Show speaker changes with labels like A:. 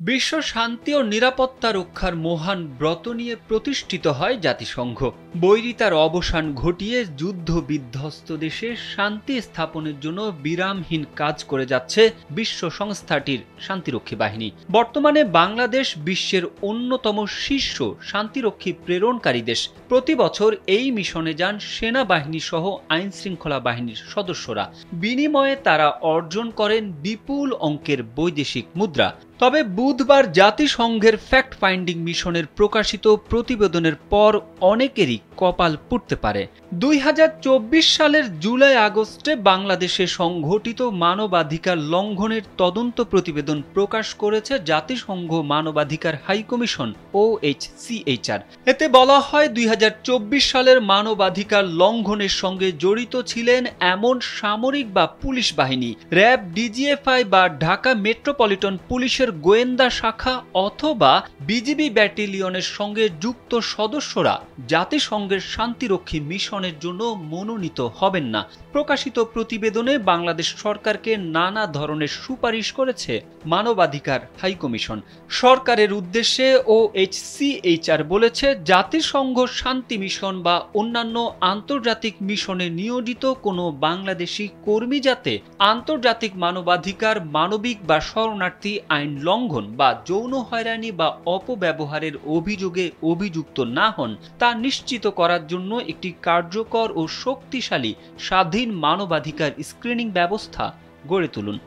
A: বিশ্ব শান্তি ও নিরাপত্তা রক্ষার মহান ব্রত নিয়ে প্রতিষ্ঠিত হয় জাতিসংঘ। বৈরিতার অবসান ঘটিয়ে যুদ্ধ বিধ্বস্ত দেশে শান্তি স্থাপনের জন্য বিরামহীন কাজ করে যাচ্ছে বিশ্ব সংস্থাটির শান্তিরক্ষী বাহিনী। বর্তমানে বাংলাদেশ বিশ্বের অন্যতম শীর্ষ শান্তিরক্ষী প্রেরণকারী দেশ। প্রতি বছর এই মিশনে যান সেনাবাহিনী সহ আইন শৃঙ্খলা বাহিনীর সদস্যরা। বিনিময়ে তারা অর্জন করেন বিপুল অঙ্কের বৈদেশিক মুদ্রা। তবে বুধবার জাতিসংঘের ফ্যাক্ট ফাইন্ডিং মিশনের প্রকাশিত প্রতিবেদনের পর অনেকেরই কপাল পুড়তে পারে। 2024 সালের জুলাই আগস্টে বাংলাদেশে সংঘটিত মানবাধিকার লঙ্ঘনের তদন্ত প্রতিবেদন প্রকাশ করেছে জাতিসংঘ মানবাধিকার হাইকমিশন OHCHR। এতে বলা হয় 2024 সালের মানবাধিকার লঙ্ঘনের সঙ্গে জড়িত ছিলেন এমন সামরিক বা পুলিশ বাহিনী, র্যাব, ডিজিএফআই বা ঢাকা মেট্রোপলিটন পুলিশের গোয়েন্দা শাখা অথবা বিজিবি ব্যাটালিয়নের সঙ্গে যুক্ত সদস্যরা জাতিসংঘের শান্তিরক্ষী মিশনের জন্য মনোনীত হবেন না। প্রকাশিত প্রতিবেদনে বাংলাদেশ সরকারকে নানা ধরনের সুপারিশ করেছে মানবাধিকার হাইকমিশন। সরকারের উদ্দেশ্যে OHCHR বলেছে, জাতিসংঘ শান্তি মিশন বা অন্যান্য আন্তর্জাতিক মিশনে নিয়োজিত কোনো বাংলাদেশি কর্মী যাতে আন্তর্জাতিক মানবাধিকার, মানবিক বা শরণার্থী আইন লঙ্ঘন বা যৌন হয়রানি বা অপব্যবহারের অভিযোগে অভিযুক্ত না হন তা নিশ্চিত করার জন্য একটি কার্যকর ও শক্তিশালী স্বাধীন মানবাধিকার স্ক্রিনিং ব্যবস্থা গড়ে তুলুন।